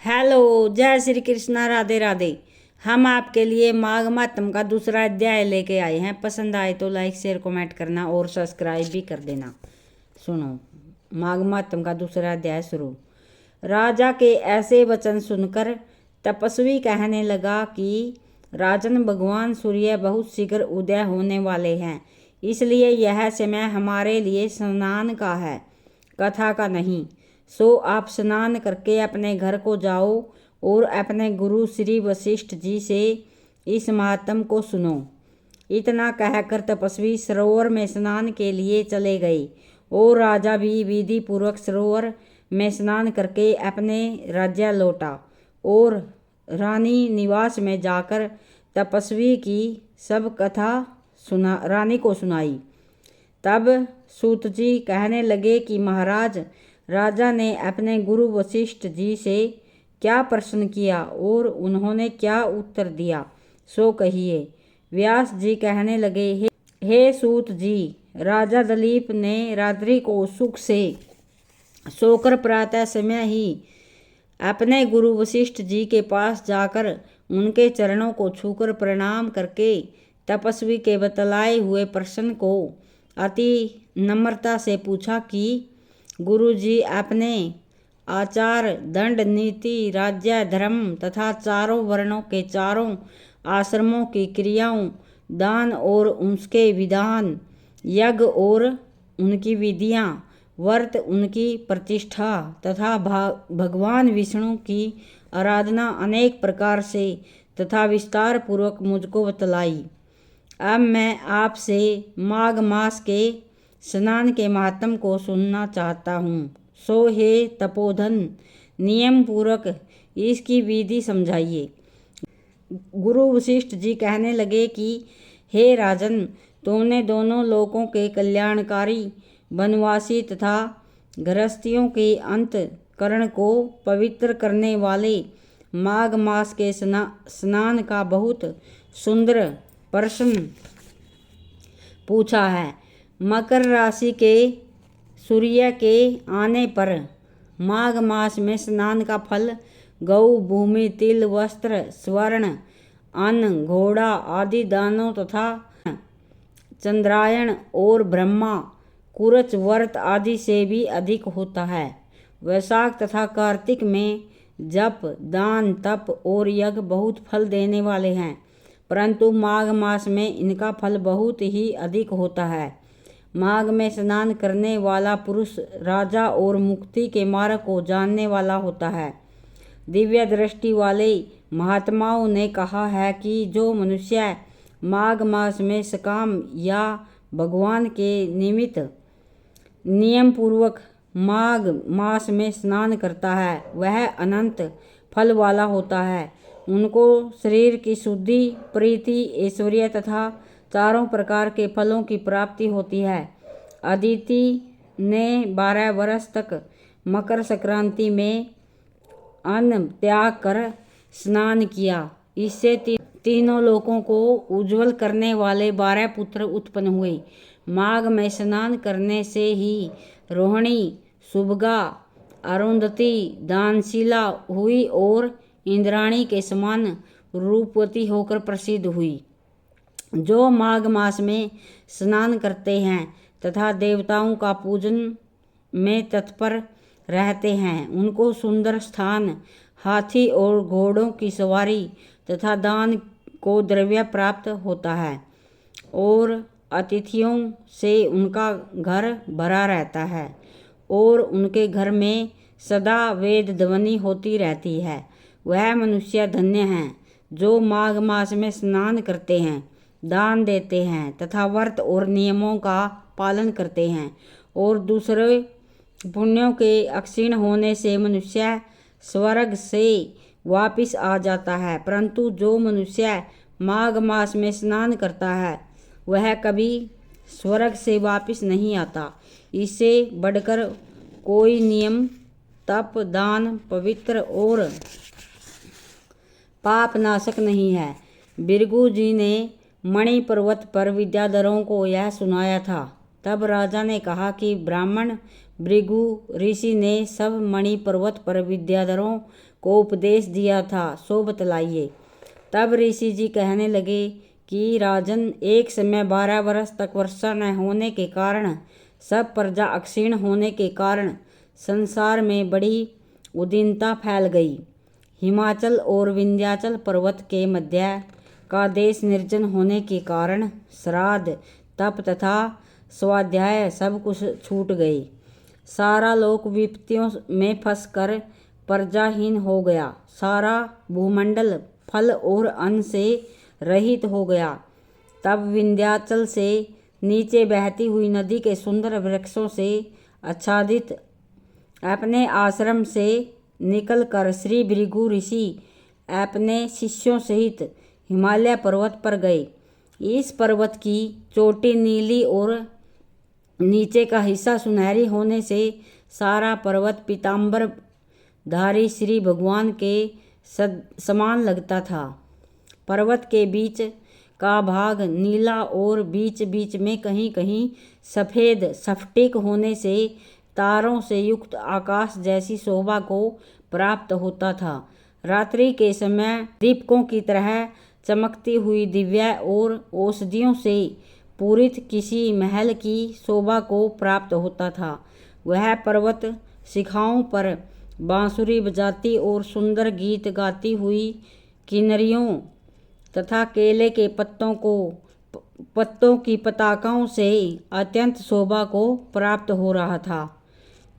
Hello, जय श्री कृष्णा, राधे राधे। हम आपके लिए माघ महात्म का दूसरा अध्याय लेके आए हैं। पसंद आए तो लाइक शेयर कमेंट करना और सब्सक्राइब भी कर देना। सुनो, माघ महात्म का दूसरा अध्याय शुरू। राजा के ऐसे वचन सुनकर तपस्वी कहने लगा कि राजन, भगवान सूर्य बहुत शीघ्र उदय होने वाले हैं, इसलिए यह समय हमारे लिए स्नान का है, कथा का नहीं। सो आप स्नान करके अपने घर को जाओ और अपने गुरु श्री वशिष्ठ जी से इस महात्म को सुनो। इतना कहकर तपस्वी सरोवर में स्नान के लिए चले गए और राजा भी विधि पूर्वक सरोवर में स्नान करके अपने राज्य लौटा और रानी निवास में जाकर तपस्वी की सब कथा रानी को सुनाई। तब सूत जी कहने लगे कि महाराज, राजा ने अपने गुरु वशिष्ठ जी से क्या प्रश्न किया और उन्होंने क्या उत्तर दिया, सो कहिए। व्यास जी कहने लगे, हे सूत जी, राजा दिलीप ने रात्रि को सुख से सोकर प्रातः समय ही अपने गुरु वशिष्ठ जी के पास जाकर उनके चरणों को छूकर प्रणाम करके तपस्वी के बतलाए हुए प्रश्न को अति नम्रता से पूछा कि गुरुजी, आपने आचार, दंड, नीति, राज्य, धर्म तथा चारों वर्णों के चारों आश्रमों की क्रियाओं, दान और उसके विधान, यज्ञ और उनकी विधियां, व्रत, उनकी प्रतिष्ठा तथा भगवान विष्णु की आराधना अनेक प्रकार से तथा विस्तार पूर्वक मुझको बतलाई। अब मैं आपसे माघ मास के स्नान के महात्म को सुनना चाहता हूँ। सो हे तपोधन, नियम पूर्वक इसकी विधि समझाइए। गुरु वशिष्ठ जी कहने लगे कि हे राजन, तुमने दोनों लोकों के कल्याणकारी, वनवासी तथा गृहस्थियों के अंतकरण को पवित्र करने वाले माघ मास के स्नान का बहुत सुंदर प्रश्न पूछा है। मकर राशि के सूर्य के आने पर माघ मास में स्नान का फल गौ, भूमि, तिल, वस्त्र, स्वर्ण, अन्न, घोड़ा आदि दानों तथा चंद्रायण और ब्रह्मा, कुरच, व्रत आदि से भी अधिक होता है। वैशाख तथा कार्तिक में जप, दान, तप और यज्ञ बहुत फल देने वाले हैं, परंतु माघ मास में इनका फल बहुत ही अधिक होता है। माघ में स्नान करने वाला पुरुष राजा और मुक्ति के मार्ग को जानने वाला होता है। दिव्य दृष्टि वाले महात्माओं ने कहा है कि जो मनुष्य माघ मास में सकाम या भगवान के निमित्त नियम पूर्वक माघ मास में स्नान करता है, वह अनंत फल वाला होता है। उनको शरीर की शुद्धि, प्रीति, ऐश्वर्य तथा चारों प्रकार के फलों की प्राप्ति होती है। अदिति ने 12 वर्ष तक मकर संक्रांति में अन्न त्याग कर स्नान किया। इससे तीनों लोकों को उज्जवल करने वाले 12 पुत्र उत्पन्न हुए। माघ में स्नान करने से ही रोहिणी, सुभगा, अरुंधति दानशीला हुई और इंद्राणी के समान रूपवती होकर प्रसिद्ध हुई। जो माघ मास में स्नान करते हैं तथा देवताओं का पूजन में तत्पर रहते हैं, उनको सुंदर स्थान, हाथी और घोड़ों की सवारी तथा दान को द्रव्य प्राप्त होता है और अतिथियों से उनका घर भरा रहता है और उनके घर में सदा वेद ध्वनि होती रहती है। वह मनुष्य धन्य हैं जो माघ मास में स्नान करते हैं, दान देते हैं तथा व्रत और नियमों का पालन करते हैं और दूसरे पुण्यों के अक्षीण होने से मनुष्य स्वर्ग से वापिस आ जाता है। परंतु जो मनुष्य माघ मास में स्नान करता है, वह कभी स्वर्ग से वापिस नहीं आता। इससे बढ़कर कोई नियम, तप, दान, पवित्र और पाप नाशक नहीं है। भृगु जी ने मणि पर्वत पर विद्याधरों को यह सुनाया था। तब राजा ने कहा कि ब्राह्मण भृगु ऋषि ने सब मणि पर्वत पर विद्याधरों को उपदेश दिया था, सो बतलाइए। तब ऋषि जी कहने लगे कि राजन, एक समय 12 वर्ष तक वर्षा न होने के कारण, सब प्रजा अक्षीण होने के कारण संसार में बड़ी उदीनता फैल गई। हिमाचल और विंध्याचल पर्वत के मध्य का देश निर्जन होने के कारण श्राद्ध, तप तथा स्वाध्याय सब कुछ छूट गए। सारा लोक विपत्तियों में फंसकर प्रजाहीन हो गया। सारा भूमंडल फल और अन्न से रहित हो गया। तब विंध्याचल से नीचे बहती हुई नदी के सुंदर वृक्षों से आच्छादित अपने आश्रम से निकलकर श्री भृगु ऋषि अपने शिष्यों सहित हिमालय पर्वत पर गए। इस पर्वत की चोटी नीली और नीचे का हिस्सा सुनहरी होने से सारा पर्वत पीतांबर धारी श्री भगवान के समान लगता था। पर्वत के बीच का भाग नीला और बीच बीच में कहीं कहीं सफ़ेद स्फटिक होने से तारों से युक्त आकाश जैसी शोभा को प्राप्त होता था। रात्रि के समय दीपकों की तरह चमकती हुई दिव्य और औषधियों से पूरित किसी महल की शोभा को प्राप्त होता था। वह पर्वत शिखाओं पर बांसुरी बजाती और सुंदर गीत गाती हुई किन्नरियों तथा केले के पत्तों की पताकाओं से अत्यंत शोभा को प्राप्त हो रहा था।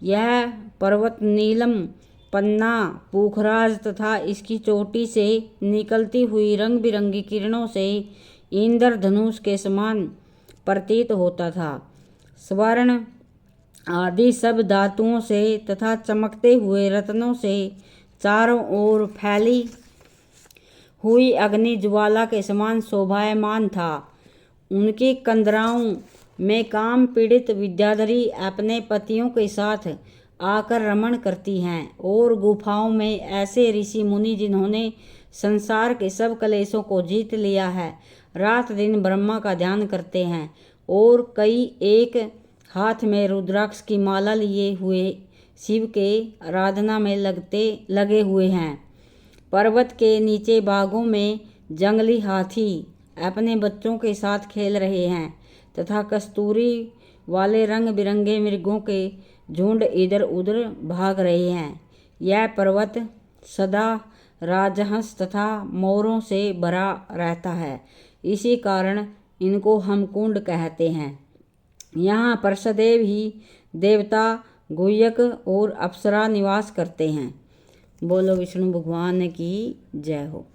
यह पर्वत नीलम, पन्ना, पूखराज तथा इसकी चोटी से निकलती हुई रंग बिरंगी किरणों से इंद्रधनुष के समान प्रतीत होता था। स्वर्ण आदि सब धातुओं से तथा चमकते हुए रत्नों से चारों ओर फैली हुई अग्नि ज्वाला के समान शोभायमान था। उनकी कंदराओं में काम पीड़ित विद्याधरी अपने पतियों के साथ आकर रमण करती हैं और गुफाओं में ऐसे ऋषि मुनि जिन्होंने संसार के सब कलेशों को जीत लिया है, रात दिन ब्रह्मा का ध्यान करते हैं और कई एक हाथ में रुद्राक्ष की माला लिए हुए शिव के आराधना में लगे हुए हैं। पर्वत के नीचे बागों में जंगली हाथी अपने बच्चों के साथ खेल रहे हैं तथा कस्तूरी वाले रंग बिरंगे मृगों के झुंड इधर उधर भाग रहे हैं। यह पर्वत सदा राजहंस तथा मोरों से भरा रहता है, इसी कारण इनको हम कुंड कहते हैं। यहाँ पर सदैव ही देवता, गुह्यक और अप्सरा निवास करते हैं। बोलो विष्णु भगवान की जय हो।